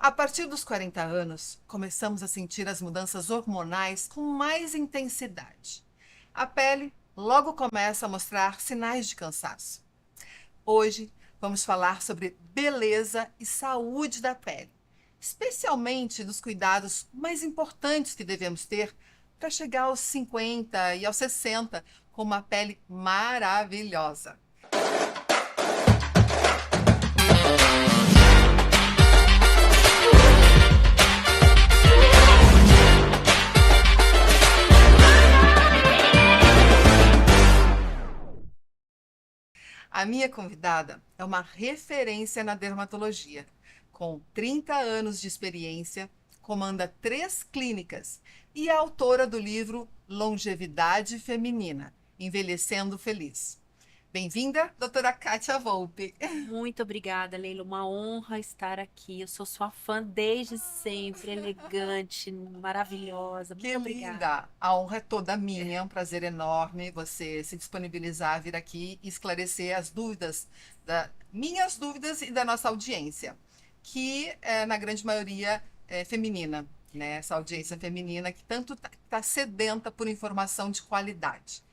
A partir dos 40 anos, começamos a sentir as mudanças hormonais com mais intensidade. A pele logo começa a mostrar sinais de cansaço. Hoje, vamos falar sobre beleza e saúde da pele, especialmente dos cuidados mais importantes que devemos ter para chegar aos 50 e aos 60 com uma pele maravilhosa. A minha convidada é uma referência na dermatologia. Com 30 anos de experiência, comanda 3 clínicas e é autora do livro Longevidade Feminina, Envelhecendo Feliz. Bem-vinda, doutora Kátia Volpe. Muito obrigada, Leila. Uma honra estar aqui. Eu sou sua fã desde sempre, elegante, maravilhosa. Que Muito obrigada. linda! A honra é toda minha, é um prazer enorme você se disponibilizar a vir aqui e esclarecer as dúvidas, minhas dúvidas e da nossa audiência, que na grande maioria é feminina, né? Essa audiência feminina que tanto está sedenta por informação de qualidade.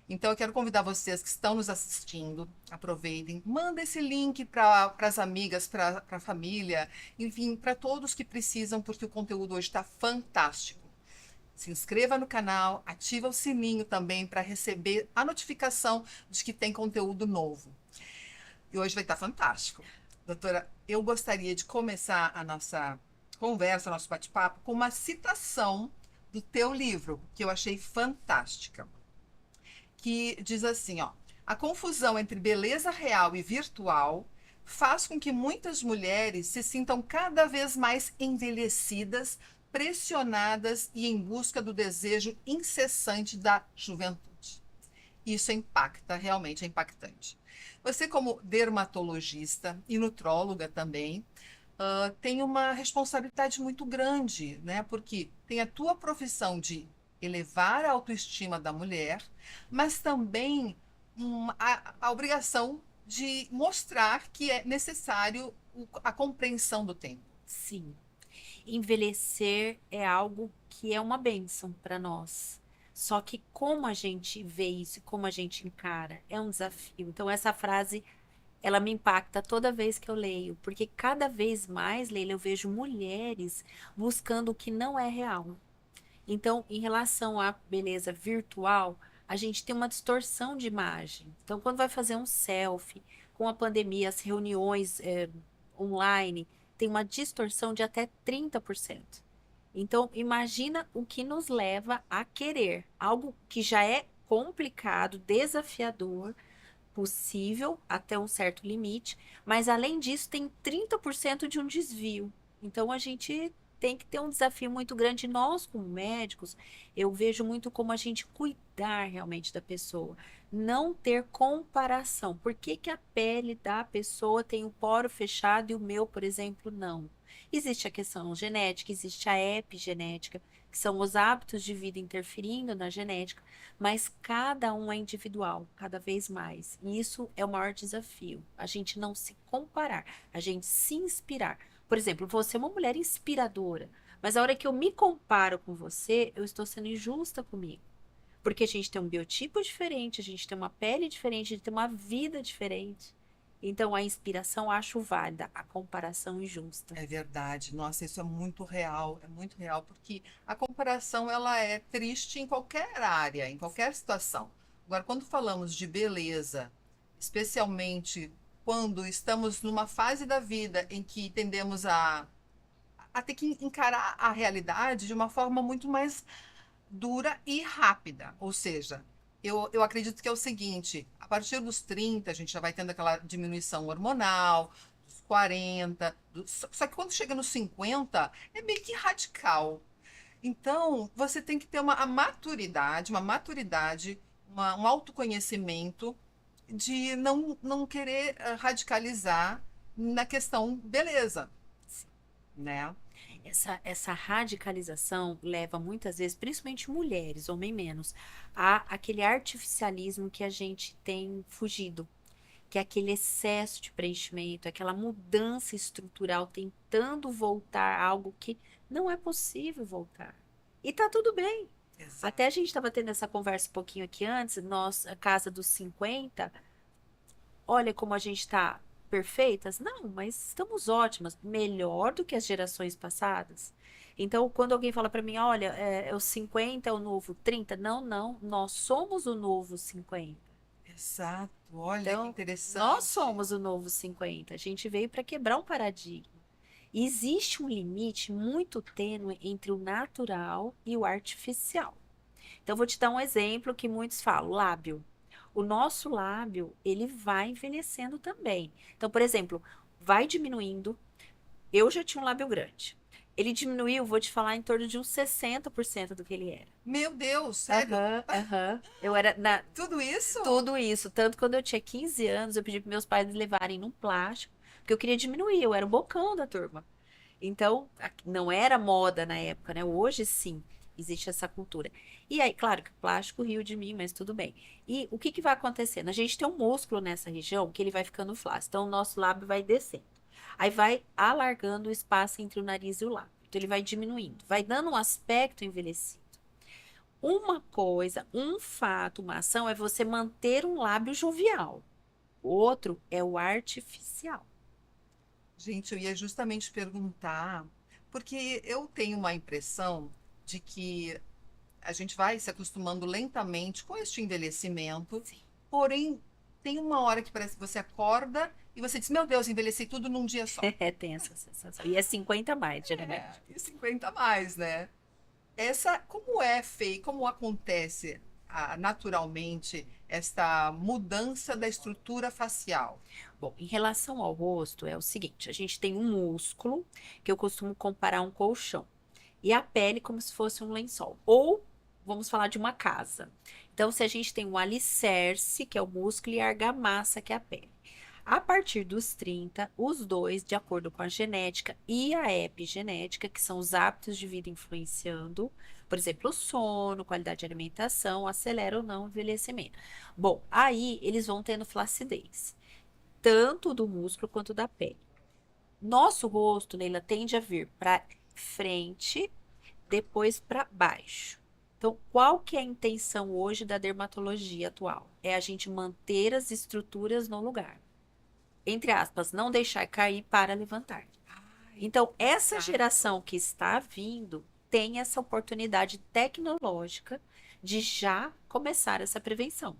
Então, eu quero convidar vocês que estão nos assistindo, aproveitem, manda esse link para as amigas, para a família, enfim, para todos que precisam, porque o conteúdo hoje está fantástico. Se inscreva no canal, ativa o sininho também para receber a notificação de que tem conteúdo novo. E hoje vai estar fantástico. Doutora, eu gostaria de começar a nossa conversa, nosso bate-papo, com uma citação do teu livro, que eu achei fantástica, que diz assim, ó: a confusão entre beleza real e virtual faz com que muitas mulheres se sintam cada vez mais envelhecidas, pressionadas e em busca do desejo incessante da juventude. Isso impacta, realmente é impactante. Você, como dermatologista e nutróloga também, tem uma responsabilidade muito grande, né? Porque tem a tua profissão de elevar a autoestima da mulher, mas também a obrigação de mostrar que é necessário a compreensão do tempo. Sim, envelhecer é algo que é uma bênção para nós. Só que como a gente vê isso, como a gente encara, é um desafio. Então, essa frase, ela me impacta toda vez que eu leio, porque cada vez mais, Leila, eu vejo mulheres buscando o que não é real. Então, em relação à beleza virtual, a gente tem uma distorção de imagem. Então, quando vai fazer um selfie, com a pandemia, as reuniões online, tem uma distorção de até 30%. Então, imagina o que nos leva a querer algo que já é complicado, desafiador, possível até um certo limite, mas além disso, tem 30% de um desvio. Então, a gente tem que ter um desafio muito grande. Nós, como médicos, eu vejo muito como a gente cuidar realmente da pessoa, não ter comparação. Por que que a pele da pessoa tem o poro fechado e o meu, por exemplo, não? Existe a questão genética, existe a epigenética, que são os hábitos de vida interferindo na genética, mas cada um é individual, cada vez mais. E isso é o maior desafio. A gente não se comparar, a gente se inspirar. Por exemplo, você é uma mulher inspiradora, mas a hora que eu me comparo com você, eu estou sendo injusta comigo. Porque a gente tem um biotipo diferente, a gente tem uma pele diferente, a gente tem uma vida diferente. Então, a inspiração acho válida, a comparação injusta. É verdade. Nossa, isso é muito real, porque a comparação ela é triste em qualquer área, em qualquer situação. Agora, quando falamos de beleza, especialmente quando estamos numa fase da vida em que tendemos a ter que encarar a realidade de uma forma muito mais dura e rápida. Ou seja, eu acredito que é o seguinte: a partir dos 30, a gente já vai tendo aquela diminuição hormonal, dos 40, só que quando chega nos 50, é meio que radical. Então, você tem que ter um autoconhecimento de não querer radicalizar na questão beleza, né? Essa radicalização leva muitas vezes, principalmente mulheres, homem menos, a aquele artificialismo que a gente tem fugido. que é aquele excesso de preenchimento, aquela mudança estrutural tentando voltar a algo que não é possível voltar. E tá tudo bem. Exato. Até a gente estava tendo essa conversa um pouquinho aqui antes, nós, a casa dos 50, olha como a gente está perfeitas? Não, mas estamos ótimas, melhor do que as gerações passadas. Então, quando alguém fala para mim, olha, o 50 é o novo 30, não, não, nós somos o novo 50. Exato. Olha que Então, interessante. nós somos o novo 50. A gente veio para quebrar um paradigma. E existe um limite muito tênue entre o natural e o artificial. Então, vou te dar um exemplo que muitos falam, lábio. O nosso lábio, ele vai envelhecendo também. Então, por exemplo, vai diminuindo. Eu já tinha um lábio grande. Ele diminuiu, vou te falar, em torno de uns 60% do que ele era. Meu Deus, sério? Aham, aham. Eu era Tudo isso? tudo isso. Tanto quando eu tinha 15 anos, eu pedi para meus pais me levarem num plástico, porque eu queria diminuir, eu era o bocão da turma. Então, não era moda na época, né? Hoje sim, existe essa cultura. E aí, claro que o plástico riu de mim, mas tudo bem. E o que que vai acontecendo? A gente tem um músculo nessa região que ele vai ficando flácido. Então, o nosso lábio vai descendo. Aí vai alargando o espaço entre o nariz e o lábio. Então, ele vai diminuindo, vai dando um aspecto envelhecido. Uma coisa, um fato, uma ação é você manter um lábio jovial. O outro é o artificial. Gente, eu ia justamente perguntar, porque eu tenho uma impressão de que a gente vai se acostumando lentamente com este envelhecimento, Sim. porém, tem uma hora que parece que você acorda e você diz, meu Deus, envelheci tudo num dia só. É, tem essa sensação. E é 50 a mais, geralmente. E 50 a mais, né? Como é feito, como acontece naturalmente esta mudança da estrutura facial? Bom, em relação ao rosto, é o seguinte: a gente tem um músculo, que eu costumo comparar a um colchão, e a pele como se fosse um lençol. Ou vamos falar de uma casa. Então, se a gente tem um alicerce, que é o músculo, e a argamassa, que é a pele. A partir dos 30, os dois, de acordo com a genética e a epigenética, que são os hábitos de vida influenciando, por exemplo, o sono, qualidade de alimentação, acelera ou não o envelhecimento. Bom, aí eles vão tendo flacidez, tanto do músculo quanto da pele. Nosso rosto, Neila, tende a vir para frente, depois para baixo. Então, qual que é a intenção hoje da dermatologia atual? É a gente manter as estruturas no lugar. Entre aspas, não deixar cair para levantar. Então, essa Exato. geração que está vindo tem essa oportunidade tecnológica de já começar essa prevenção.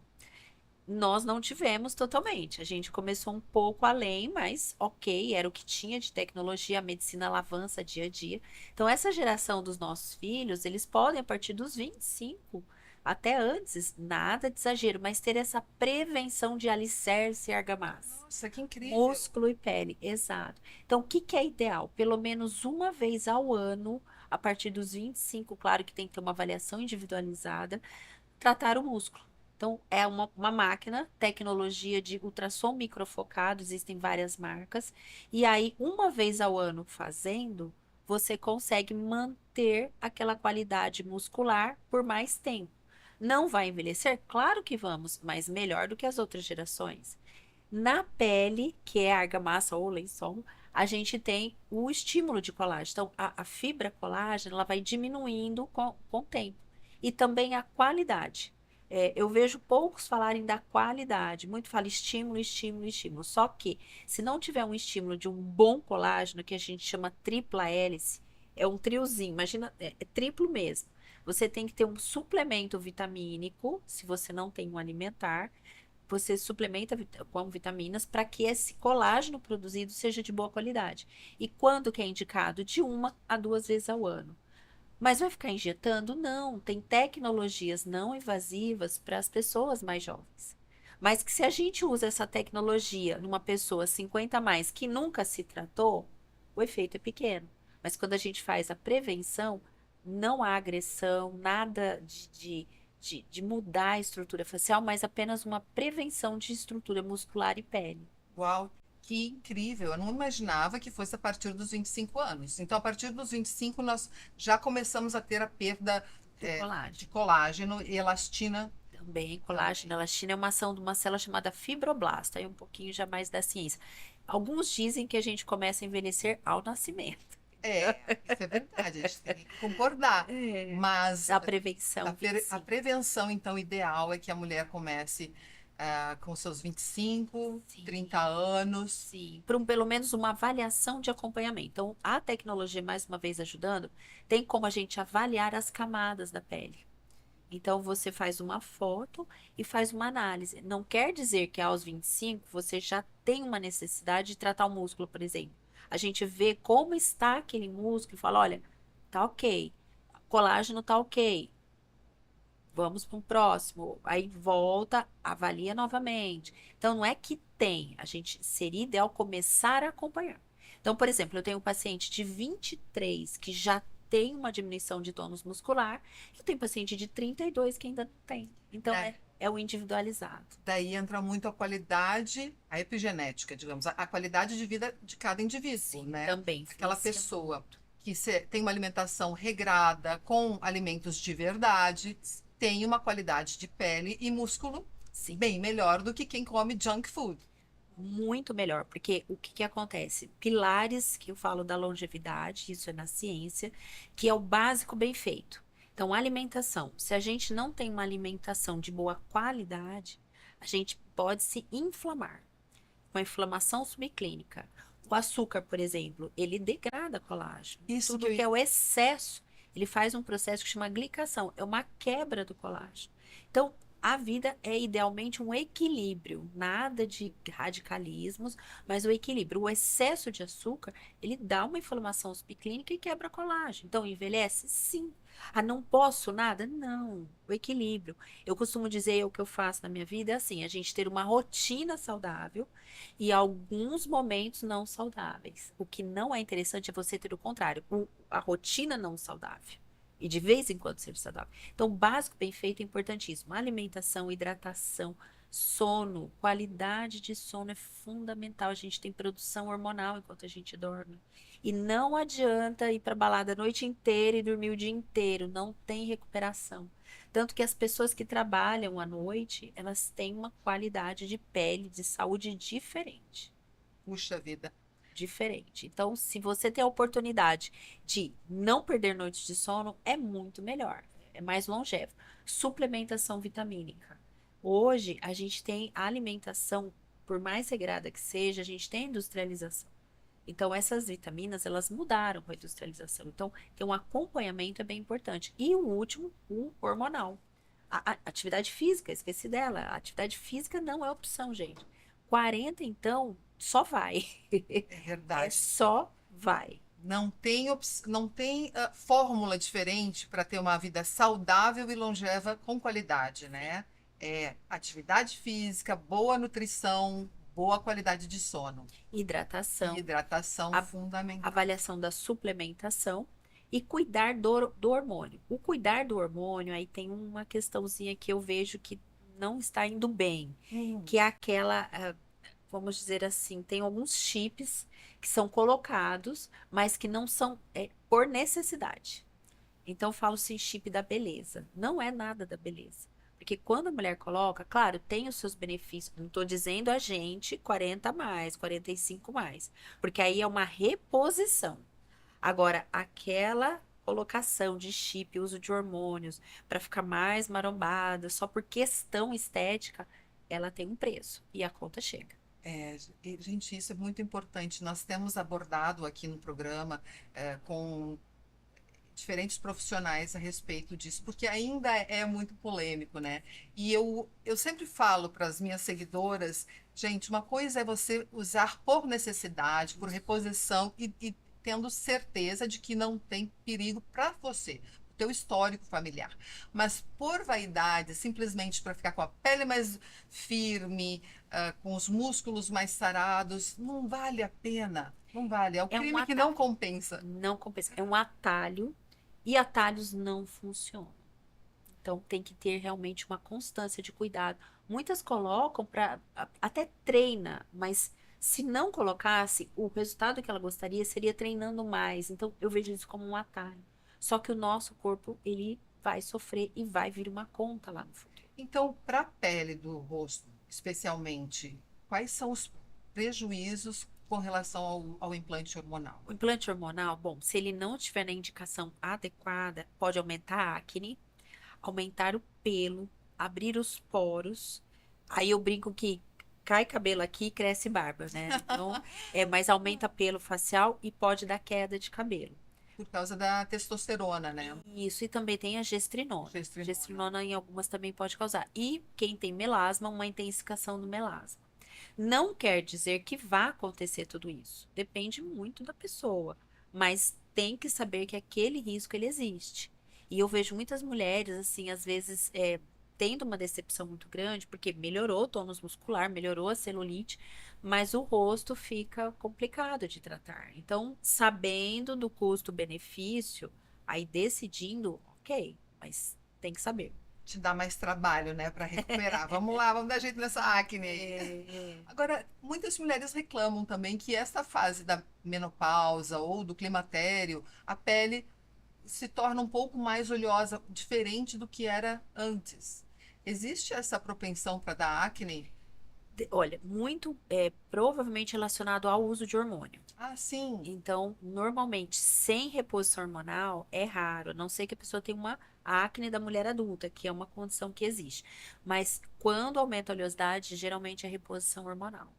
Nós não tivemos totalmente. A gente começou um pouco além, mas ok, era o que tinha de tecnologia, a medicina ela avança dia a dia. Então, essa geração dos nossos filhos, eles podem, a partir dos 25, até antes, nada de exagero, mas ter essa prevenção de alicerce e argamassa. Nossa, que incrível! Músculo e pele, exato. Então, o que que é ideal? Pelo menos uma vez ao ano, a partir dos 25, claro que tem que ter uma avaliação individualizada, tratar o músculo. Então, é uma máquina, tecnologia de ultrassom microfocado, existem várias marcas, e aí, uma vez ao ano fazendo, você consegue manter aquela qualidade muscular por mais tempo. Não vai envelhecer? Claro que vamos, mas melhor do que as outras gerações. Na pele, que é a argamassa ou lençol, a gente tem o estímulo de colágeno. Então, a fibra colágeno, ela vai diminuindo com o tempo. E também a qualidade. Eu vejo poucos falarem da qualidade. Muito fala estímulo, estímulo, estímulo. Só que, se não tiver um estímulo de um bom colágeno, que a gente chama tripla hélice, é um triozinho, imagina, é triplo mesmo. Você tem que ter um suplemento vitamínico, se você não tem um alimentar, você suplementa com vitaminas para que esse colágeno produzido seja de boa qualidade. E quando que é indicado? De 1 a 2 vezes ao ano. Mas vai ficar injetando? Não. Tem tecnologias não invasivas para as pessoas mais jovens. Mas que se a gente usa essa tecnologia numa pessoa 50 a mais que nunca se tratou, o efeito é pequeno. Mas quando a gente faz a prevenção, não há agressão, nada de mudar a estrutura facial, mas apenas uma prevenção de estrutura muscular e pele. Uau, que incrível! Eu não imaginava que fosse a partir dos 25 anos. Então, a partir dos 25, nós já começamos a ter a perda Do colágeno. de colágeno e elastina Também, colágeno, elastina é uma ação de uma célula chamada fibroblasta, aí um pouquinho já mais da ciência. Alguns dizem que a gente começa a envelhecer ao nascimento. Isso é verdade, a gente tem que concordar. É. Mas A prevenção, a 25. prevenção, então, ideal é que a mulher comece com seus 25, Sim, 30 anos. sim. Por pelo menos uma avaliação de acompanhamento. Então, a tecnologia, mais uma vez ajudando, tem como a gente avaliar as camadas da pele. Então, você faz uma foto e faz uma análise. Não quer dizer que aos 25 você já tem uma necessidade de tratar o músculo, por exemplo. A gente vê como está aquele músculo e fala, olha, tá ok, colágeno tá ok, vamos para um próximo. Aí volta, avalia novamente. Então, não é que tem, a gente seria ideal começar a acompanhar. Então, por exemplo, eu tenho um paciente de 23 que já tem uma diminuição de tônus muscular, e eu tenho paciente de 32 que ainda não tem. Então, Né? é o individualizado. Daí entra muito a qualidade, a epigenética, digamos, a qualidade de vida de cada indivíduo, Sim, né? também Aquela influencia pessoa muito. que tem uma alimentação regrada, com alimentos de verdade, tem uma qualidade de pele e músculo Sim. bem melhor do que quem come junk food. Muito melhor, porque o que que acontece? Pilares que eu falo da longevidade, isso é na ciência, que é o básico bem feito. Então, alimentação. Se a gente não tem uma alimentação de boa qualidade, a gente pode se inflamar, com a inflamação subclínica. O açúcar, por exemplo, ele degrada colágeno. Isso que Tudo que é o excesso, ele faz um processo que chama glicação, é uma quebra do colágeno. Então, a vida é idealmente um equilíbrio, nada de radicalismos, mas o equilíbrio. O excesso de açúcar, ele dá uma inflamação subclínica e quebra colágeno. Então, envelhece? Sim. Ah, não posso nada? Não. O equilíbrio. Eu costumo dizer, o que eu faço na minha vida é assim, a gente ter uma rotina saudável e alguns momentos não saudáveis. O que não é interessante é você ter o contrário, a rotina não saudável. E de vez em quando ser saudável. Então, o básico bem feito é importantíssimo. Alimentação, hidratação, sono, qualidade de sono é fundamental. A gente tem produção hormonal enquanto a gente dorme. E não adianta ir para balada a noite inteira e dormir o dia inteiro. Não tem recuperação. Tanto que as pessoas que trabalham à noite, elas têm uma qualidade de pele, de saúde diferente. Puxa vida. Diferente. Então, se você tem a oportunidade de não perder noites de sono, é muito melhor. É mais longevo. Suplementação vitamínica. Hoje, a gente tem a alimentação, por mais regrada que seja, a gente tem a industrialização. Então, essas vitaminas, elas mudaram com a industrialização. Então, ter um acompanhamento é bem importante. E o último, o hormonal. A atividade física, esqueci dela. A atividade física não é opção, gente. 40, então, só vai. É É verdade. só vai. Não tem fórmula diferente para ter uma vida saudável e longeva com qualidade, né? É atividade física, boa nutrição, boa qualidade de sono e Hidratação, hidratação a- fundamental. avaliação da suplementação e cuidar do hormônio. O cuidar do hormônio, aí tem uma questãozinha que eu vejo que não está indo bem, que é aquela, vamos dizer assim, tem alguns chips que são colocados, mas que não são por necessidade. Então, eu falo assim, chip da beleza. Não é nada da beleza. Porque quando a mulher coloca, claro, tem os seus benefícios. Não estou dizendo a gente 40 a mais, 45 mais. Porque aí é uma reposição. Agora, aquela colocação de chip, uso de hormônios, para ficar mais marombada, só por questão estética, ela tem um preço. E a conta chega. Gente, isso é muito importante. Nós temos abordado aqui no programa com diferentes profissionais a respeito disso, porque ainda é muito polêmico, né? E eu sempre falo para as minhas seguidoras, gente, uma coisa é você usar por necessidade, por reposição e tendo certeza de que não tem perigo para você, o teu histórico familiar. Mas por vaidade, simplesmente para ficar com a pele mais firme, com os músculos mais sarados, não vale a pena. Não vale. É o É um crime que não atalho. compensa. Não compensa. É um atalho e atalhos não funcionam. Então tem que ter realmente uma constância de cuidado. Muitas colocam para até treina, mas se não colocasse, o resultado que ela gostaria seria treinando mais. Então eu vejo isso como um atalho. Só que o nosso corpo, ele vai sofrer e vai vir uma conta lá no futuro. Então, para a pele do rosto, especialmente, quais são os prejuízos com relação ao implante hormonal? O implante hormonal, bom, se ele não tiver na indicação adequada, pode aumentar a acne, aumentar o pelo, abrir os poros. Aí eu brinco que cai cabelo aqui, cresce barba, né? Então, mas aumenta pelo facial e pode dar queda de cabelo. Por causa da testosterona, né? Isso, e também tem a gestrinona. Gestrinona. Gestrinona em algumas também pode causar. E quem tem melasma, uma intensificação do melasma. Não quer dizer que vá acontecer tudo isso. Depende muito da pessoa. Mas tem que saber que aquele risco ele existe. E eu vejo muitas mulheres, assim, às vezes, tendo uma decepção muito grande, porque melhorou o tônus muscular, melhorou a celulite, mas o rosto fica complicado de tratar. Então, sabendo do custo-benefício, aí decidindo, ok, mas tem que saber. Te dá mais trabalho, né, para recuperar. Vamos lá, vamos dar jeito nessa acne aí. Agora, muitas mulheres reclamam também que esta fase da menopausa ou do climatério, a pele se torna um pouco mais oleosa, diferente do que era antes. Existe essa propensão para dar acne? Olha, muito provavelmente relacionado ao uso de hormônio. Ah, sim. Então, normalmente, sem reposição hormonal, é raro, a não ser que a pessoa tenha uma acne da mulher adulta, que é uma condição que existe. Mas quando aumenta a oleosidade, geralmente é reposição hormonal.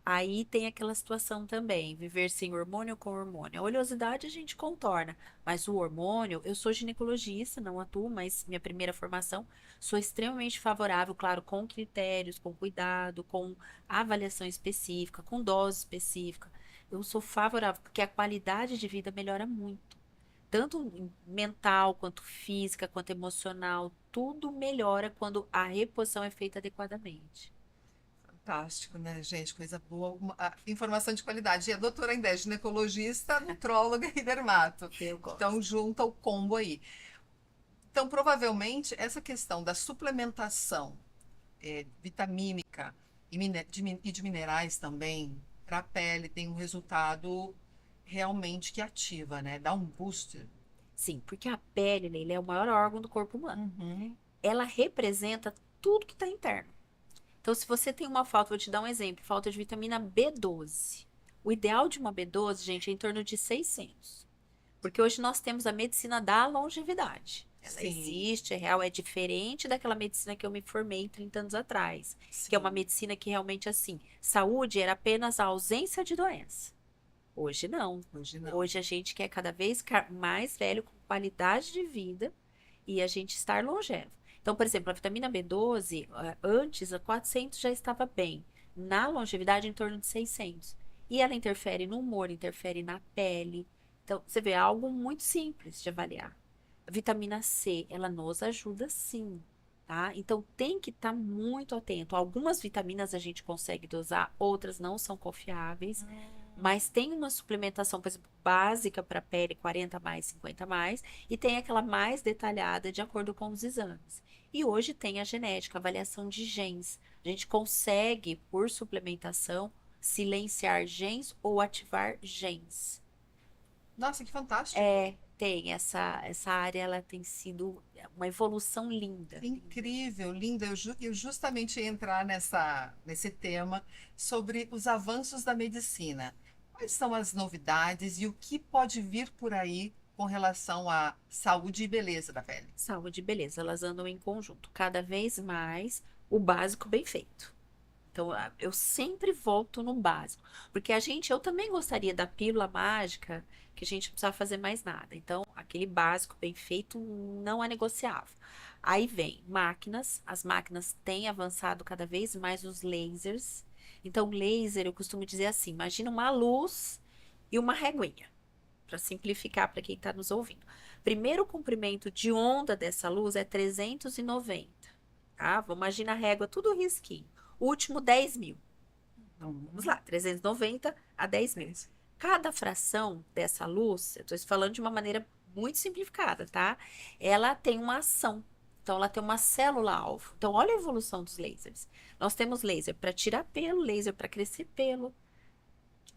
Aí tem aquela situação também, viver sem hormônio ou com hormônio. A oleosidade a gente contorna, mas o hormônio, eu sou ginecologista, não atuo, mas minha primeira formação, sou extremamente favorável, claro, com critérios, com cuidado, com avaliação específica, com dose específica. Eu sou favorável, porque a qualidade de vida melhora muito. Tanto mental, quanto física, quanto emocional, tudo melhora quando a reposição é feita adequadamente. Fantástico, né, gente? Coisa boa. Informação de qualidade. E a doutora Indé, ginecologista, nutróloga e dermato. Eu gosto. Então, junta o combo aí. Então, provavelmente, essa questão da suplementação vitamínica e de minerais também para a pele tem um resultado realmente que ativa, né? Dá um booster. Sim, porque a pele, Leila, é o maior órgão do corpo humano. Uhum. Ela representa tudo que está interno. Então, se você tem uma falta, vou te dar um exemplo, falta de vitamina B12. O ideal de uma B12, gente, é em torno de 600. Porque hoje nós temos a medicina da longevidade. Ela Sim, existe, é real, é diferente daquela medicina que eu me formei 30 anos atrás. Que é uma sim. medicina que realmente, assim, saúde era apenas a ausência de doença. Hoje não. Hoje não. Hoje a gente quer cada vez mais velho, com qualidade de vida e a gente estar longevo. Então, por exemplo, a vitamina B12, antes a 400 já estava bem. Na longevidade, em torno de 600. E ela interfere no humor, interfere na pele. Então, você vê, é algo muito simples de avaliar. A vitamina C, ela nos ajuda sim, tá? Então, tem que estar muito atento. Algumas vitaminas a gente consegue dosar, outras não são confiáveis. Mas tem uma suplementação, por exemplo, básica para pele 40 mais, 50 mais, e tem aquela mais detalhada de acordo com os exames. E hoje tem a genética, a avaliação de genes. A gente consegue, por suplementação, silenciar genes ou ativar genes. Nossa, que fantástico. Tem essa área, ela tem sido uma evolução linda. Incrível, linda. Eu justamente ia entrar nesse tema sobre os avanços da medicina. Quais são as novidades e o que pode vir por aí com relação à saúde e beleza da pele? Saúde e beleza, elas andam em conjunto. Cada vez mais o básico bem feito. Então, eu sempre volto no básico. Porque eu também gostaria da pílula mágica, que a gente não precisava fazer mais nada. Então, aquele básico bem feito não é negociável. Aí vem máquinas, as máquinas têm avançado cada vez mais os lasers. Então, laser, eu costumo dizer assim: imagina uma luz e uma reguinha, para simplificar para quem está nos ouvindo. Primeiro comprimento de onda dessa luz é 390, tá? Vamos imaginar a régua, tudo risquinho. Último 10.000. Então, vamos lá, 390 a 10.000. Cada fração dessa luz, eu estou falando de uma maneira muito simplificada, tá? Ela tem uma ação. Então, ela tem uma célula-alvo. Então, olha a evolução dos lasers. Nós temos laser para tirar pelo, laser para crescer pelo,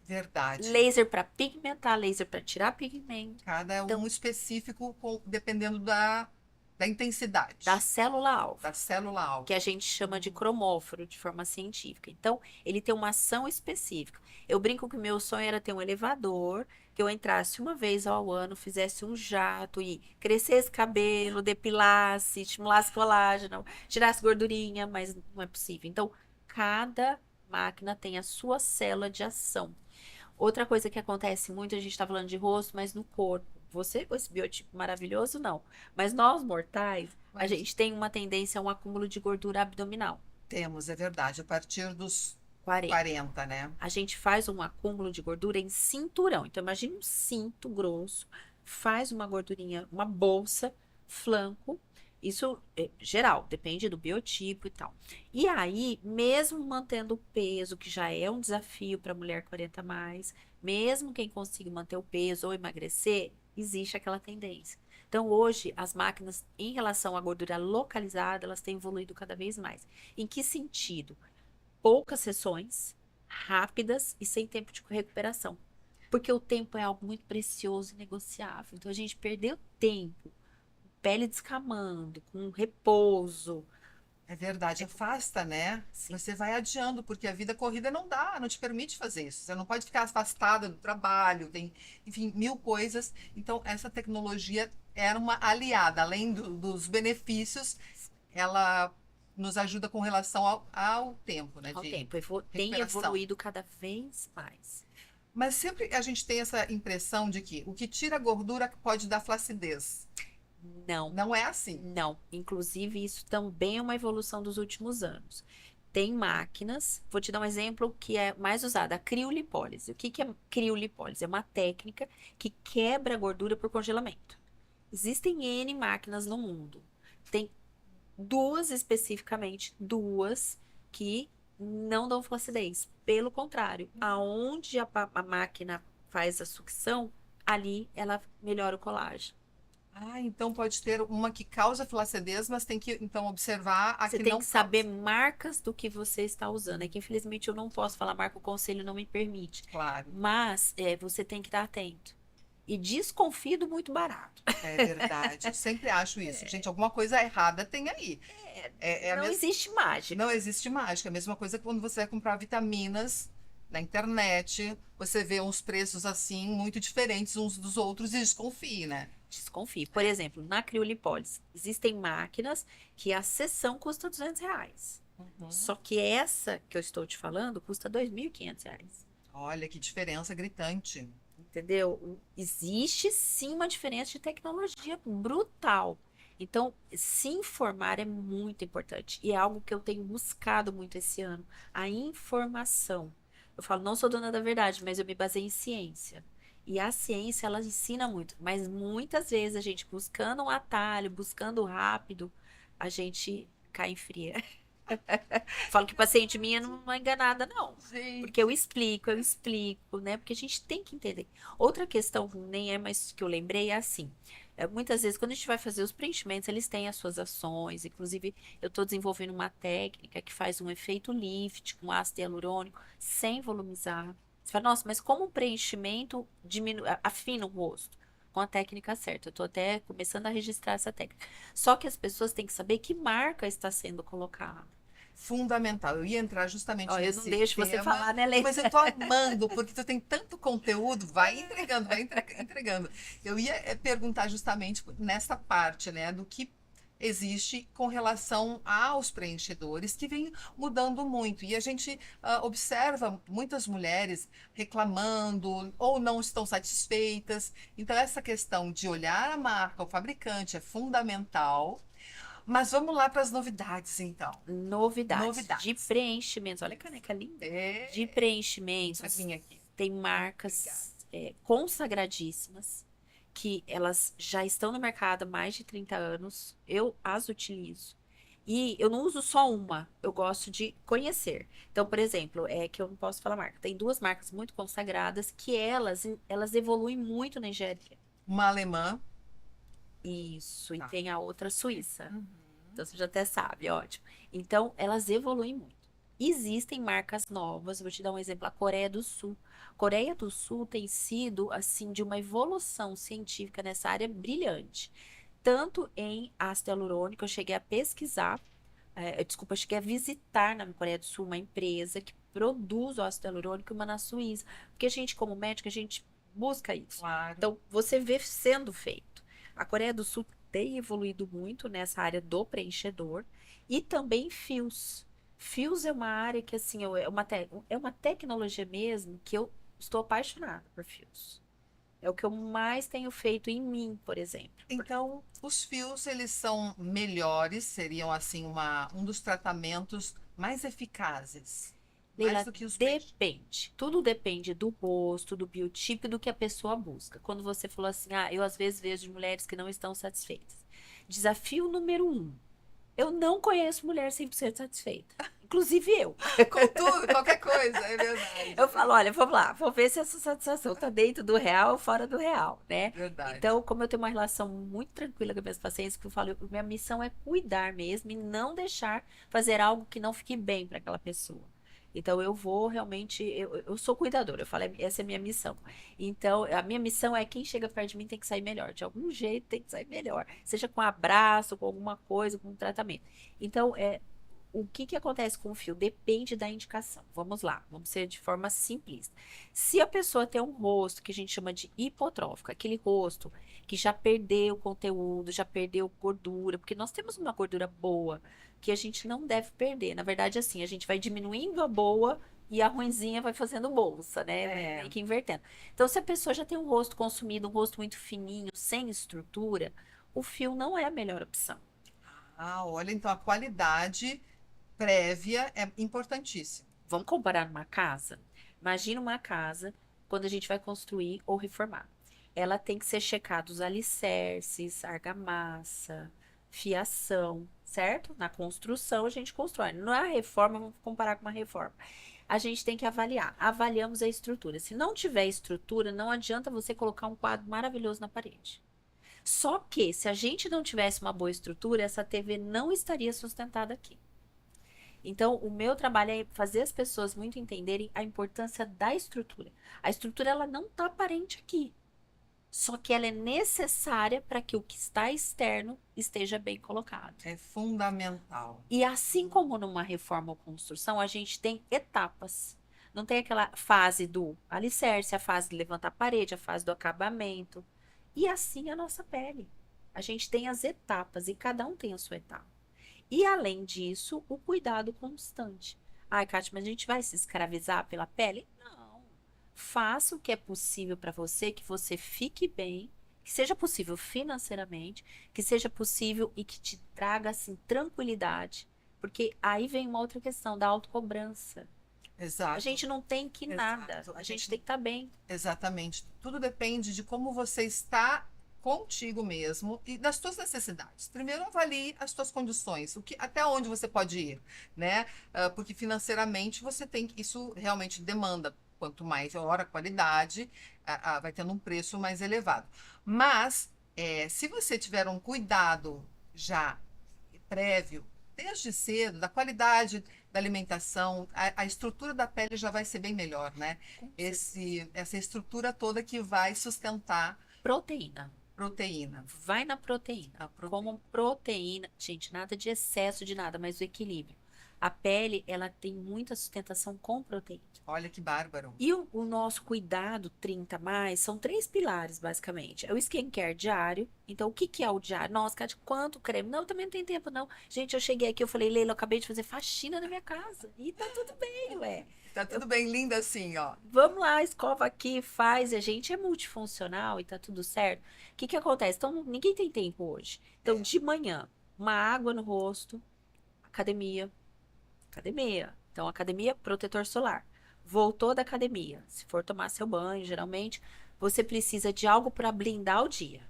Verdade. laser para pigmentar, laser para tirar pigmento. Cada Então, um específico dependendo da intensidade, da célula-alvo, da célula-alvo. que a gente chama de cromóforo de forma científica. Então, ele tem uma ação específica. Eu brinco que o meu sonho era ter um elevador, que eu entrasse uma vez ao ano, fizesse um jato e crescesse cabelo, depilasse, estimulasse colágeno, tirasse gordurinha, mas não é possível. Então, cada máquina tem a sua célula de ação. Outra coisa que acontece muito, a gente está falando de rosto, mas no corpo. Você com esse biotipo maravilhoso, não. Mas nós, mortais, a Mas gente tem uma tendência a um acúmulo de gordura abdominal. temos, é verdade, a partir dos 40. 40, né? A gente faz um acúmulo de gordura em cinturão. Então, imagine um cinto grosso, faz uma gordurinha, uma bolsa, flanco. Isso é geral, depende do biotipo e tal. E aí, mesmo mantendo o peso, que já é um desafio para mulher 40 a mais, mesmo quem consiga manter o peso ou emagrecer, existe aquela tendência. Então, hoje, as máquinas, em relação à gordura localizada, elas têm evoluído cada vez mais. Em que sentido? Poucas sessões, rápidas e sem tempo de recuperação. Porque o tempo é algo muito precioso e negociável. Então a gente perdeu tempo, pele descamando, com repouso. É verdade, afasta, né? Sim, Você vai adiando, porque a vida corrida não dá, não te permite fazer isso. Você não pode ficar afastada do trabalho, tem, enfim, mil coisas. Então, essa tecnologia era uma aliada, além dos benefícios, ela nos ajuda com relação ao tempo, né, ao de tempo. Tem recuperação. evoluído cada vez mais. Mas sempre a gente tem essa impressão de que o que tira a gordura pode dar flacidez. Não, Não é assim. não. Inclusive, isso também é uma evolução dos últimos anos. Tem máquinas, vou te dar um exemplo que é mais usada, a criolipólise. O que que é criolipólise? É uma técnica que quebra a gordura por congelamento. Existem N máquinas no mundo. Tem duas especificamente, duas que não dão flacidez. Pelo contrário, aonde a máquina faz a sucção, ali ela melhora o colágeno. Ah, então pode ter uma que causa flacidez, mas tem que então observar a Você que tem não que saber causa. marcas do que você está usando. É que infelizmente eu não posso falar marca, o conselho não me permite. Claro, Mas você tem que estar atento. E desconfie do muito barato. é verdade. Eu sempre acho isso. Gente, alguma coisa errada tem aí. É a Não mes... existe mágica. Não existe mágica. É a mesma coisa que quando você vai comprar vitaminas na internet, você vê uns preços assim muito diferentes uns dos outros e desconfie, né? Desconfie. Por exemplo, na criolipólise, existem máquinas que a sessão custa R$ 200. Uhum. Só que essa que eu estou te falando custa R$ 2.500. Olha que diferença gritante. Entendeu? Existe sim uma diferença de tecnologia brutal. Então, se informar é muito importante. E é algo que eu tenho buscado muito esse ano. A informação. Eu falo, não sou dona da verdade, mas eu me baseio em ciência. E a ciência, ela ensina muito. Mas muitas vezes a gente buscando um atalho, buscando rápido, a gente cai em fria. Falo que paciente minha não é enganada, não. Porque Gente. eu explico, né? Porque a gente tem que entender. Outra questão, nem é mais que eu lembrei, é assim. Muitas vezes, quando a gente vai fazer os preenchimentos, eles têm as suas ações. Inclusive, eu estou desenvolvendo uma técnica que faz um efeito lift com ácido hialurônico, sem volumizar. Você fala, nossa, mas como um preenchimento afina o rosto? Com a técnica certa. Eu estou até começando a registrar essa técnica. Só que as pessoas têm que saber que marca está sendo colocada. Fundamental. Eu ia entrar Ó, justamente eu não nesse deixo você tema, falar, né, Lê? mas eu tô amando, porque tu tem tanto conteúdo, vai entregando, entregando. Eu ia perguntar justamente nessa parte, né, do que existe com relação aos preenchedores, que vem mudando muito. E a gente observa muitas mulheres reclamando ou não estão satisfeitas. Então, essa questão de olhar a marca, o fabricante, é fundamental. Mas vamos lá para as novidades, então. Novidades de Novidades. preenchimentos. Olha a caneca linda. De É, pra preenchimentos. mim aqui. Tem Obrigada. marcas consagradíssimas que elas já estão no mercado há mais de 30 anos. Eu as utilizo. E eu não uso só uma, eu gosto de conhecer. Então, por exemplo, é que eu não posso falar marca. Tem duas marcas muito consagradas que elas evoluem muito na engenharia. Uma alemã. Isso, e Tá. tem a outra suíça. Uhum. Então você já até sabe, ótimo. Então elas evoluem muito. Existem marcas novas, vou te dar um exemplo, a Coreia do Sul. Coreia do Sul tem sido assim de uma evolução científica nessa área brilhante. tanto em ácido hialurônico, eu cheguei a pesquisar, desculpa, eu cheguei a visitar na Coreia do Sul uma empresa que produz o ácido hialurônico, uma na Suíça, porque a gente, como médico, a gente busca isso. Claro. Então, você vê sendo feito. A Coreia do Sul tem evoluído muito nessa área do preenchedor e também fios. Fios é uma área que, assim, é uma tecnologia mesmo que eu estou apaixonada por fios. É o que eu mais tenho feito em mim, por exemplo. Então, os fios, eles são melhores, seriam assim um dos tratamentos mais eficazes, mais Leila, do que os peixes. depende. Tudo depende do rosto, do biotipo e do que a pessoa busca. Quando você falou assim, eu às vezes vejo mulheres que não estão satisfeitas. Desafio número um. Eu não conheço mulher 100% satisfeita. Inclusive eu. Com tudo, qualquer coisa, é verdade. Eu falo, olha, vamos lá, vamos ver se essa satisfação está dentro do real ou fora do real, né? Verdade. Então, como eu tenho uma relação muito tranquila com as minhas pacientes, que eu falo, minha missão é cuidar mesmo e não deixar fazer algo que não fique bem para aquela pessoa. Então, eu vou realmente, eu sou cuidadora, eu falo, essa é a minha missão. Então, a minha missão é quem chega perto de mim tem que sair melhor, de algum jeito tem que sair melhor, seja com um abraço, com alguma coisa, com um tratamento. Então, o que que acontece com o fio? Depende da indicação. Vamos lá, vamos ser de forma simplista. Se a pessoa tem um rosto que a gente chama de hipotrófico, aquele rosto que já perdeu conteúdo, já perdeu gordura, porque nós temos uma gordura boa que a gente não deve perder. Na verdade, assim, a gente vai diminuindo a boa e a ruinzinha vai fazendo bolsa, né? É. Meio que invertendo. Então, se a pessoa já tem um rosto consumido, um rosto muito fininho, sem estrutura, o fio não é a melhor opção. Olha, então a qualidade prévia é importantíssima. Vamos comparar numa casa? Imagina uma casa quando a gente vai construir ou reformar. Ela tem que ser checada os alicerces, argamassa, fiação, certo? Na construção a gente constrói. Na reforma, vamos comparar com uma reforma. A gente tem que avaliar. Avaliamos a estrutura. Se não tiver estrutura, não adianta você colocar um quadro maravilhoso na parede. Só que, se a gente não tivesse uma boa estrutura, essa TV não estaria sustentada aqui. Então, o meu trabalho é fazer as pessoas muito entenderem a importância da estrutura. A estrutura, ela não está aparente aqui. Só que ela é necessária para que o que está externo esteja bem colocado. É fundamental. E assim como numa reforma ou construção, a gente tem etapas. Não tem aquela fase do alicerce, a fase de levantar a parede, a fase do acabamento. E assim a nossa pele. A gente tem as etapas e cada um tem a sua etapa. E além disso, o cuidado constante. Ai, Kátia, mas a gente vai se escravizar pela pele? Não. Faça o que é possível para você, que você fique bem, que seja possível financeiramente, que seja possível e que te traga assim tranquilidade, porque aí vem uma outra questão da autocobrança. Exato. A gente não tem que nada, Exato. a gente tem que estar bem. Exatamente. Tudo depende de como você está contigo mesmo e das suas necessidades. Primeiro, avalie as suas condições, até onde você pode ir, né? Porque financeiramente você tem que, isso realmente demanda. Quanto mais hora, qualidade, vai tendo um preço mais elevado. Mas, se você tiver um cuidado já prévio, desde cedo, da qualidade da alimentação, a estrutura da pele já vai ser bem melhor, né? Essa estrutura toda que vai sustentar Proteína. proteína. Vai na proteína. Como proteína, gente, nada de excesso de nada, mas o equilíbrio. A pele, ela tem muita sustentação com proteína. Olha que bárbaro. E o nosso cuidado 30 mais são 3 pilares, basicamente. É o skincare diário. Então, o que que é o diário? Nossa, Kátia, quanto creme? Não, eu também não tenho tempo, não. Gente, eu cheguei aqui, eu falei, Leila, eu acabei de fazer faxina na minha casa. E tá tudo bem, ué. Tá tudo bem, linda assim, ó. Vamos lá, escova aqui, faz. A gente é multifuncional e tá tudo certo. O que que acontece? Então, ninguém tem tempo hoje. Então, de manhã, uma água no rosto, academia. Academia. Então, academia, protetor solar. Voltou da academia. Se for tomar seu banho, geralmente, você precisa de algo para blindar o dia.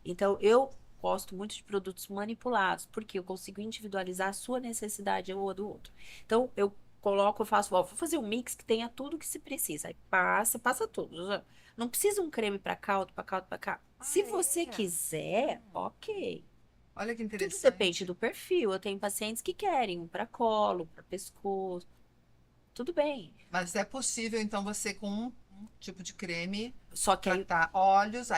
Então, eu gosto muito de produtos manipulados, porque eu consigo individualizar a sua necessidade ou a do outro. Então, eu coloco, eu faço, vou fazer um mix que tenha tudo que se precisa. Aí passa tudo. Não precisa um creme para cá, outro para cá, outro para cá. Se você quiser, ok. Olha que Tudo interessante. depende do perfil. Eu tenho pacientes que querem um para colo, para pescoço. Tudo bem. Mas é possível, então, você com um tipo de creme Só que aí tratar olhos,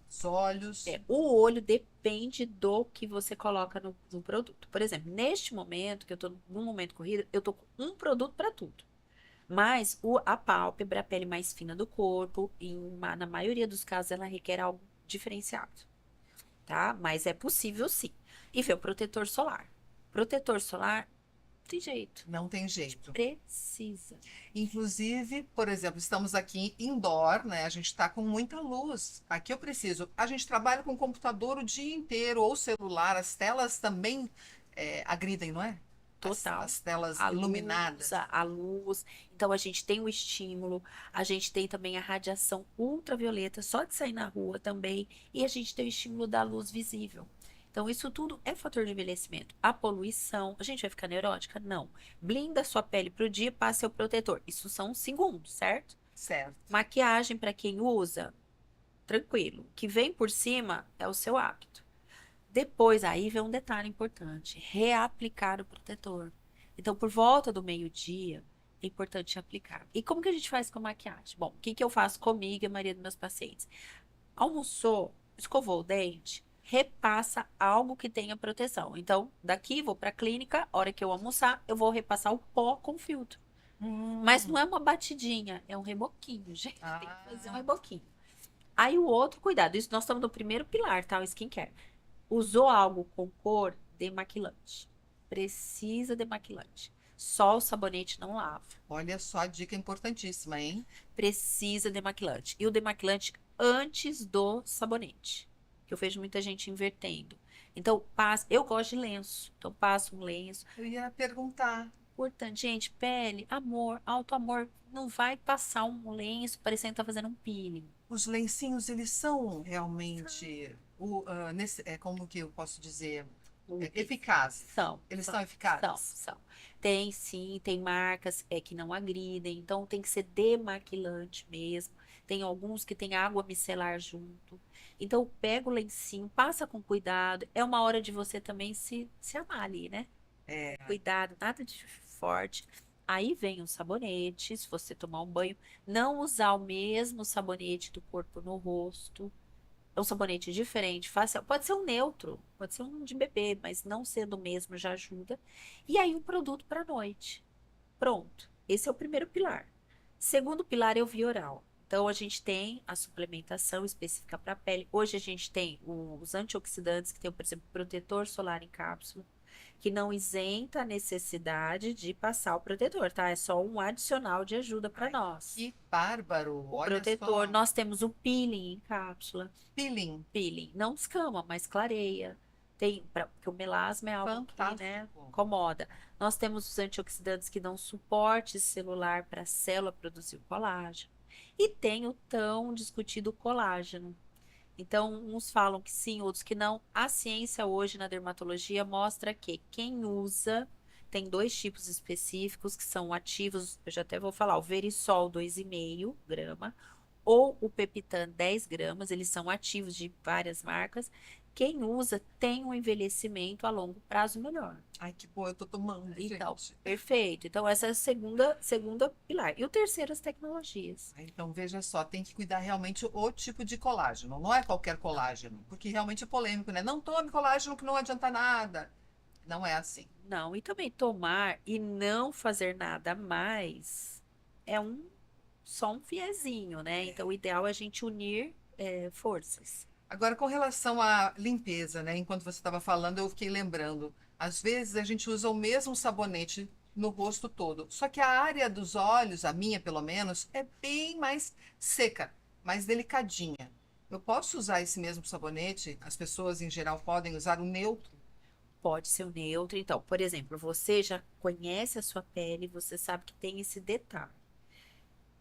Os olhos. O olho depende do que você coloca no produto. Por exemplo, neste momento, que eu tô num momento corrido, eu tô com um produto para tudo. Mas a pálpebra, a pele mais fina do corpo, na maioria dos casos, ela requer algo diferenciado, tá? Mas é possível sim. E ver o protetor solar. Protetor solar, não tem jeito. Não tem jeito. Precisa. Inclusive, por exemplo, estamos aqui indoor, né? A gente está com muita luz. Aqui eu preciso. A gente trabalha com computador o dia inteiro ou celular. As telas também agridem, não é? Total. As telas A iluminadas. luz, a luz. Então, a gente tem o estímulo, a gente tem também a radiação ultravioleta, só de sair na rua também, e a gente tem o estímulo da luz visível. Então, isso tudo é fator de envelhecimento. A poluição, a gente vai ficar neurótica? Não. Blinda sua pele pro dia, passe o protetor. Isso são segundos, certo? Certo. Maquiagem, para quem usa, tranquilo. O que vem por cima é o seu hábito. Depois, aí vem um detalhe importante: reaplicar o protetor. Então, por volta do meio-dia, é importante aplicar. E como que a gente faz com a maquiagem? Bom, o que que eu faço comigo e a maioria dos meus pacientes? Almoçou, escovou o dente, repassa algo que tenha proteção. Então, daqui vou para a clínica, hora que eu almoçar, eu vou repassar o pó com filtro. Mas não é uma batidinha, é um reboquinho, gente. Tem que fazer um reboquinho. Aí o outro, cuidado, isso nós estamos no primeiro pilar, tá? O skincare. Usou algo com cor, demaquilante. Precisa demaquilante. Só o sabonete não lava. Olha só a dica importantíssima, hein? Precisa demaquilante. E o demaquilante antes do sabonete. Que eu vejo muita gente invertendo. Então, eu gosto de lenço. Então, passo um lenço. Eu ia perguntar. Importante, gente, pele, amor, alto amor. Não vai passar um lenço parecendo que tá fazendo um peeling. Os lencinhos, eles são realmente, como que eu posso dizer, eficazes? São. Eles São, são eficazes? são. Tem sim, tem marcas que não agridem, então tem que ser demaquilante mesmo. Tem alguns que tem água micelar junto. Então pega o lencinho, passa com cuidado. É uma hora de você também se amar ali, né? É. Cuidado, nada de forte. Aí vem o sabonete, se você tomar um banho, não usar o mesmo sabonete do corpo no rosto. É um sabonete diferente, fácil. Pode ser um neutro, pode ser um de bebê, mas não sendo o mesmo já ajuda. E aí um produto para noite. Pronto. Esse é o primeiro pilar. Segundo pilar é o via oral. Então a gente tem a suplementação específica para a pele. Hoje a gente tem os antioxidantes que tem, por exemplo, protetor solar em cápsula, que não isenta a necessidade de passar o protetor, tá? É só um adicional de ajuda para nós. Que bárbaro! O Olha protetor, só. nós temos o peeling em cápsula. Peeling. Peeling, não descama, mas clareia. Porque o melasma é algo que, né, Fantástico. incomoda. Nós temos os antioxidantes que dão suporte celular para a célula produzir o colágeno. E tem o tão discutido colágeno. Então, uns falam que sim, outros que não. A ciência hoje na dermatologia mostra que quem usa tem dois tipos específicos que são ativos, eu já até vou falar, o Verisol 2,5 grama ou o Pepitan 10 gramas, eles são ativos de várias marcas. Quem usa tem um envelhecimento a longo prazo melhor. Ai, que boa, eu tô tomando, Então, gente. perfeito. Então, essa é a segunda pilar. E o terceiro, as tecnologias. Então, veja só, tem que cuidar realmente o tipo de colágeno. Não é qualquer colágeno, porque realmente é polêmico, né? Não tome colágeno que não adianta nada. Não é assim. Não, e também tomar e não fazer nada a mais é só um viezinho, né? Então, o ideal é a gente unir forças. Agora, com relação à limpeza, né? Enquanto você estava falando, eu fiquei lembrando. Às vezes a gente usa o mesmo sabonete no rosto todo. Só que a área dos olhos, a minha pelo menos, é bem mais seca, mais delicadinha. Eu posso usar esse mesmo sabonete? As pessoas em geral podem usar o neutro? Pode ser o neutro. Então, por exemplo, você já conhece a sua pele, você sabe que tem esse detalhe.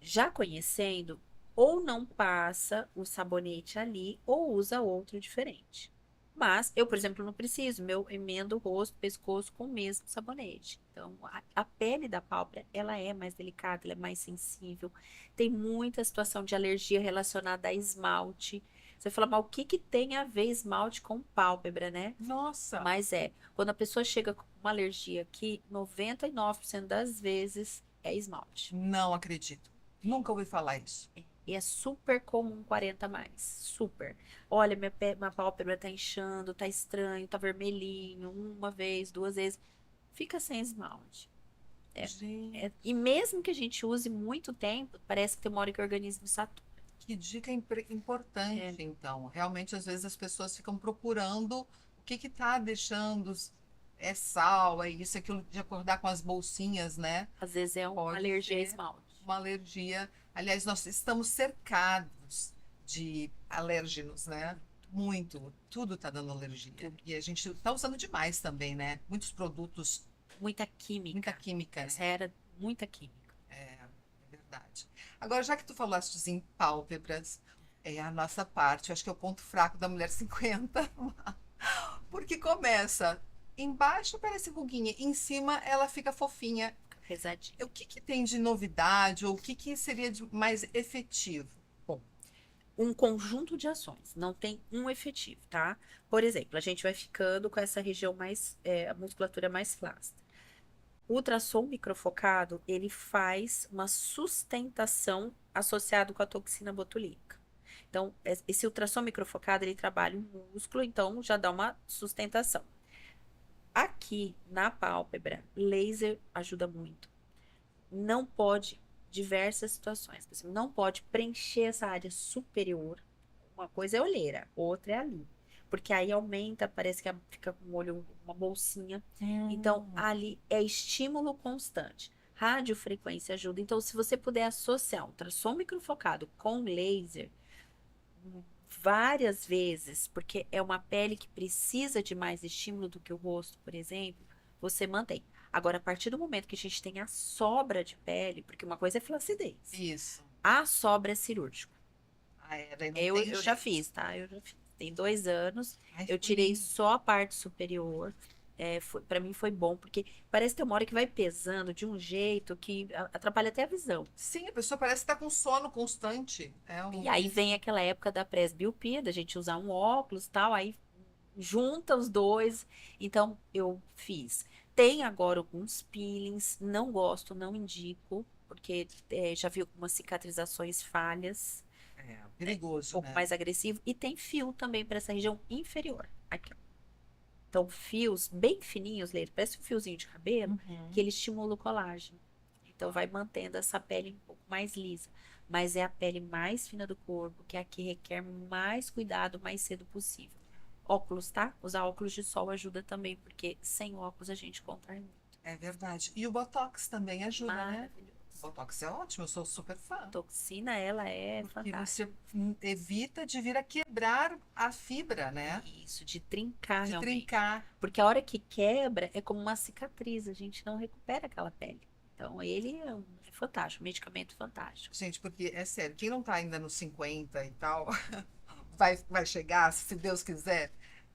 Já conhecendo, ou não passa o sabonete ali, ou usa outro diferente. Mas eu, por exemplo, não preciso, meu emendo o rosto, pescoço com o mesmo sabonete. Então, a pele da pálpebra, ela é mais delicada, ela é mais sensível. Tem muita situação de alergia relacionada a esmalte. Você fala, mas o que que tem a ver esmalte com pálpebra, né? Nossa! Mas quando a pessoa chega com uma alergia aqui, 99% das vezes é esmalte. Não acredito. Nunca ouvi falar isso. E é super comum 40 a mais. Super. Olha, minha pálpebra tá inchando, tá estranho, tá vermelhinho, uma vez, duas vezes. Fica sem esmalte. E Gente, mesmo que a gente use muito tempo, parece que tem uma hora que o organismo satura. que dica É, importante, então. Realmente, às vezes as pessoas ficam procurando o que está deixando. É sal, é isso, é aquilo de acordar com as bolsinhas, né? às vezes é uma Pode alergia a ser esmalte. uma alergia. Aliás, nós estamos cercados de alérgenos, né? Muito, tudo está dando alergia. Tudo. E a gente está usando demais também, né? Muitos produtos, Muita muita química. química, Essa né? era muita química. É verdade. Agora, já que tu falaste em pálpebras, é a nossa parte, eu acho que é o ponto fraco da mulher 50, porque começa embaixo parece ruguinha, em cima ela fica fofinha. Pesadinha. O que que tem de novidade ou o que que seria de mais efetivo? Bom, um conjunto de ações, não tem um efetivo, tá? Por exemplo, a gente vai ficando com essa região mais, a musculatura mais flácida. O ultrassom microfocado, ele faz uma sustentação associado com a toxina botulínica. Então, esse ultrassom microfocado, ele trabalha o músculo, então já dá uma sustentação. Aqui, na pálpebra, laser ajuda muito. Não pode, diversas situações, por exemplo, não pode preencher essa área superior. Uma coisa é olheira, outra é ali. Porque aí aumenta, parece que fica com o olho uma bolsinha. Então, ali é estímulo constante. Radiofrequência ajuda. Então, se você puder associar um ultrassom microfocado com laser várias vezes, porque é uma pele que precisa de mais estímulo do que o rosto, por exemplo, você mantém. Agora, a partir do momento que a gente tem a sobra de pele, porque uma coisa é flacidez, Isso. a sobra é cirúrgico. Ah, é, daí não Eu, tem eu já jeito. fiz, tá? Eu já fiz. Tem 2 anos, Ai, eu foi tirei lindo. só a parte superior. Para mim foi bom, porque parece ter uma hora que vai pesando de um jeito que atrapalha até a visão. Sim, a pessoa parece estar com sono constante. É E um... aí vem aquela época da presbiopia, da gente usar um óculos e tal, aí junta os dois. Então, eu fiz. Tem agora alguns peelings, não gosto, não indico, porque já vi algumas cicatrizações falhas, um perigoso, pouco né? mais agressivo. E tem fio também para essa região inferior. Aqui, ó. Então, fios bem fininhos, Leire, parece um fiozinho de cabelo, que Uhum. ele estimula o colágeno. Então, vai mantendo essa pele um pouco mais lisa. Mas é a pele mais fina do corpo, que é a que requer mais cuidado o mais cedo possível. Óculos, tá? Usar óculos de sol ajuda também, porque sem óculos a gente contrai muito. É verdade. E o Botox também ajuda, né? Maravilhoso. Botox é ótimo, eu sou super fã. Toxina, ela é Porque fantástica. você evita de vir a quebrar a fibra, né? Isso, de trincar De realmente. trincar. Porque a hora que quebra é como uma cicatriz, a gente não recupera aquela pele. Então, ele é fantástico, medicamento fantástico. Gente, porque é sério, quem não tá ainda nos 50 e tal, vai chegar, se Deus quiser.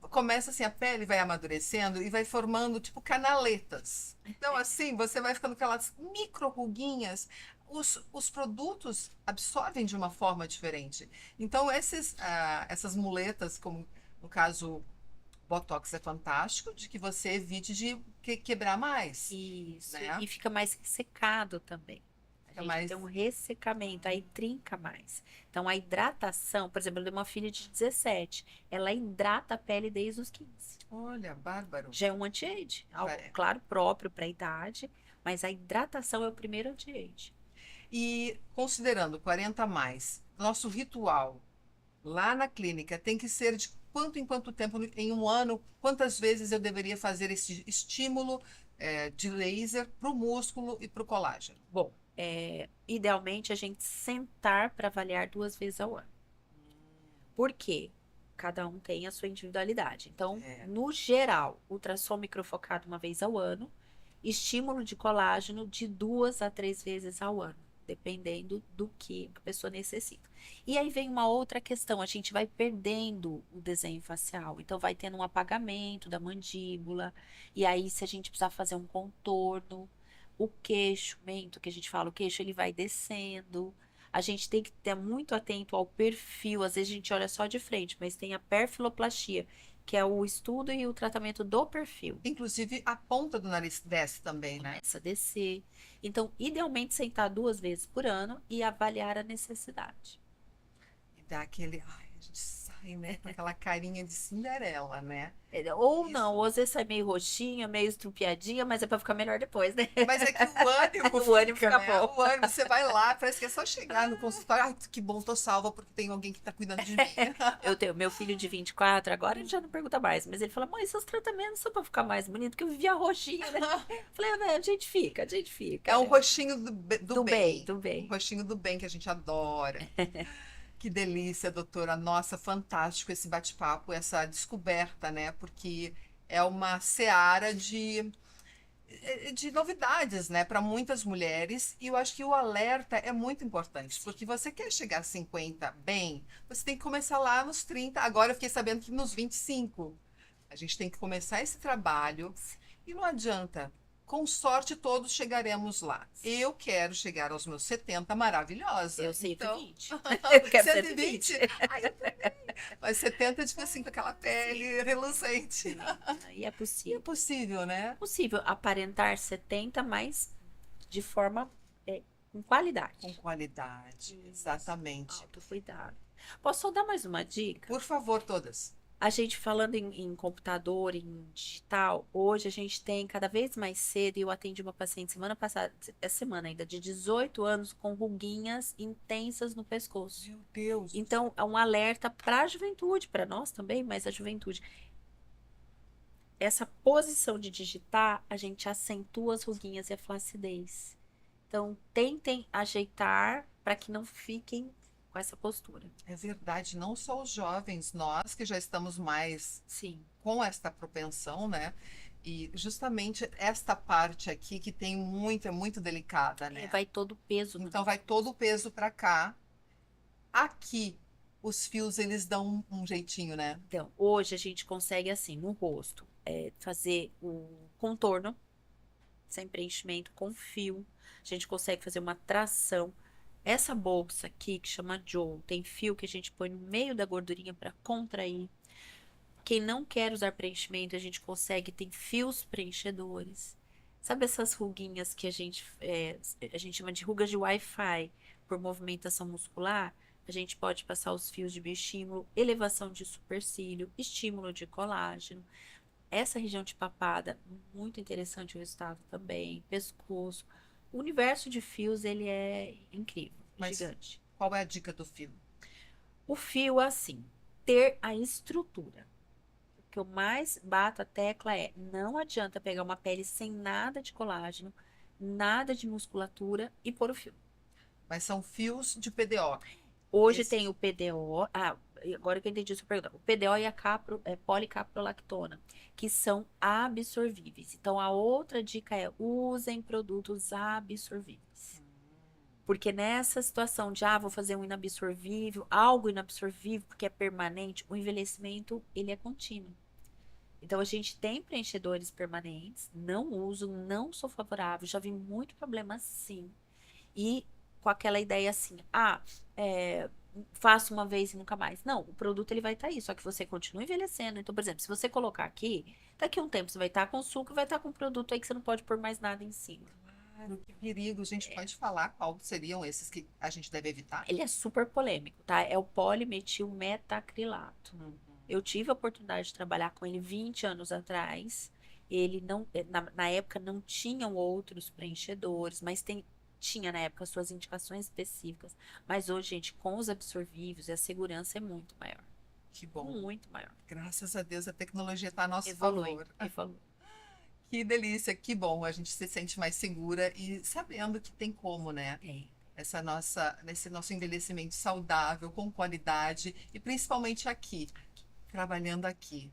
Começa assim, a pele vai amadurecendo e vai formando tipo canaletas. Então, assim, você vai ficando com aquelas micro ruguinhas. Os produtos absorvem de uma forma diferente. Então, essas muletas, como no caso, Botox é fantástico, de que você evite de quebrar mais, Isso, né? e fica mais ressecado também. A Fica gente mais. tem um ressecamento, aí trinca mais. Então, a hidratação, por exemplo, eu tenho uma filha de 17, ela hidrata a pele desde os 15. Olha, bárbaro. Já é um anti-age, algo, É. claro, próprio para a idade, mas a hidratação é o primeiro anti-age. E considerando 40 a mais, nosso ritual lá na clínica tem que ser de quanto em quanto tempo, em um ano, quantas vezes eu deveria fazer esse estímulo de laser para o músculo e para o colágeno? Bom, idealmente a gente sentar para avaliar 2 vezes ao ano. Por quê? Cada um tem a sua individualidade. Então, É, no geral, ultrassom microfocado 1 vez ao ano, estímulo de colágeno de 2 a 3 vezes ao ano, dependendo do que a pessoa necessita. E aí vem uma outra questão, a gente vai perdendo o desenho facial, então vai tendo um apagamento da mandíbula, e aí se a gente precisar fazer um contorno, o queixo, mento, que a gente fala, o queixo ele vai descendo. A gente tem que estar muito atento ao perfil. Às vezes a gente olha só de frente, mas tem a perfiloplastia, que é o estudo e o tratamento do perfil. inclusive, a ponta do nariz desce também, né? Começa a descer. Então, idealmente, sentar 2 vezes por ano e avaliar a necessidade. dá aquele... Ai, a gente sai, né? Com aquela carinha de Cinderela, né? Ou Isso. não, ou às vezes sai meio roxinha, meio estrupiadinha, mas é pra ficar melhor depois, né? Mas é que o ânimo O ânimo fica, fica né? bom. O ânimo, você vai lá, parece que é só chegar no consultório. Ai, que bom, tô salva porque tem alguém que tá cuidando de mim. Eu tenho meu filho de 24, agora ele já não pergunta mais, mas ele fala: mãe, seus tratamentos são pra ficar mais bonito, porque eu vivia roxinha, né? Eu falei: a gente fica, a gente fica. É um roxinho do Do bem, bem. do Um bem. roxinho do bem que a gente adora. Que delícia, doutora. Nossa, fantástico esse bate-papo, essa descoberta, né? Porque é uma seara de novidades, né, para muitas mulheres. E eu acho que o alerta é muito importante, porque você quer chegar a 50 bem, você tem que começar lá nos 30. Agora eu fiquei sabendo que nos 25 a gente tem que começar esse trabalho. E não adianta. Com sorte, todos chegaremos lá. Eu quero chegar aos meus 70 maravilhosa. Eu Então, 120. Eu quero 120? 120. Ai, eu também. Mas 70, tipo assim, com aquela pele reluzente. Aí é E é possível. possível, né? É possível aparentar 70, mas de forma com qualidade. Com qualidade, Isso. exatamente. Autocuidado. Posso só dar mais uma dica? Por favor, todas. A gente falando em computador, em digital, hoje a gente tem cada vez mais cedo, e eu atendi uma paciente semana passada, essa semana ainda, de 18 anos, com ruguinhas intensas no pescoço. Meu Deus. Então, é um alerta para a juventude, para nós também, mas a juventude. Essa posição de digitar, a gente acentua as ruguinhas e a flacidez. Então, tentem ajeitar para que não fiquem com essa postura. É verdade, não só os jovens, nós que já estamos mais Sim. com esta propensão, né? E justamente esta parte aqui que tem muito, é muito delicada, né? Vai todo o peso. Então vai todo o peso para cá. Aqui, os fios, eles dão um jeitinho, né? Então, hoje a gente consegue, assim, no rosto, fazer o contorno, sem preenchimento, com fio. A gente consegue fazer uma tração. Essa bolsa aqui, que chama Joe, tem fio que a gente põe no meio da gordurinha para contrair. Quem não quer usar preenchimento, a gente consegue, tem fios preenchedores. Sabe essas ruguinhas que a gente chama de rugas de Wi-Fi por movimentação muscular? A gente pode passar os fios de bioestímulo, elevação de supercílio, estímulo de colágeno. Essa região de papada, muito interessante o resultado também. Pescoço. O universo de fios, ele é incrível, Mas gigante. qual é a dica do fio? O fio, assim, ter a estrutura. O que eu mais bato a tecla é, não adianta pegar uma pele sem nada de colágeno, nada de musculatura e pôr o fio. Mas são fios de PDO. Hoje Esses- tem o PDO, agora que eu entendi a sua pergunta, o PDO e a policaprolactona, que são absorvíveis. Então, a outra dica é, usem produtos absorvíveis. Porque nessa situação de, vou fazer um inabsorvível, algo inabsorvível, porque é permanente, o envelhecimento, ele é contínuo. Então, a gente tem preenchedores permanentes, não uso, não sou favorável, já vi muito problema sim. E com aquela ideia assim, faço uma vez e nunca mais. Não, o produto ele vai estar aí, só que você continua envelhecendo. Então, por exemplo, se você colocar aqui, daqui a um tempo você vai estar com suco e vai estar com um produto aí que você não pode pôr mais nada em cima. Claro, que perigo. A gente pode falar qual seriam esses que a gente deve evitar? Ele é super polêmico, tá? É o polimetilmetacrilato. Uhum. Eu tive a oportunidade de trabalhar com ele 20 anos atrás. Ele não, na época não tinham outros preenchedores, mas tinha na época suas indicações específicas. Mas hoje, gente, com os absorvíveis, a segurança é muito maior. Que bom. Muito maior. Graças a Deus a tecnologia está a nosso Evolui, favor. evolui. Que delícia, que bom. A gente se sente mais segura e sabendo que tem como, né? Esse nosso envelhecimento saudável, com qualidade e principalmente aqui, trabalhando aqui.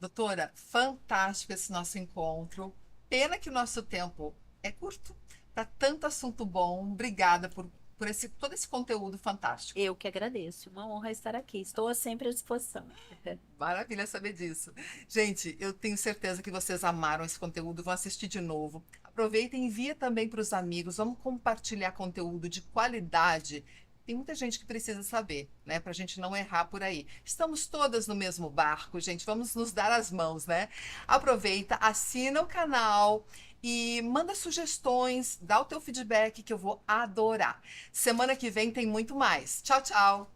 Doutora, fantástico esse nosso encontro. Pena que o nosso tempo é curto para tanto assunto bom. Obrigada por todo esse conteúdo fantástico. Eu que agradeço. Uma honra estar aqui. Estou sempre à disposição. Maravilha saber disso. Gente, eu tenho certeza que vocês amaram esse conteúdo, vão assistir de novo. Aproveita e envia também para os amigos. Vamos compartilhar conteúdo de qualidade. Tem muita gente que precisa saber, né? Para a gente não errar por aí. Estamos todas no mesmo barco, gente. Vamos nos dar as mãos, né? Aproveita, assina o canal e manda sugestões, dá o teu feedback que eu vou adorar. Semana que vem tem muito mais. Tchau, tchau!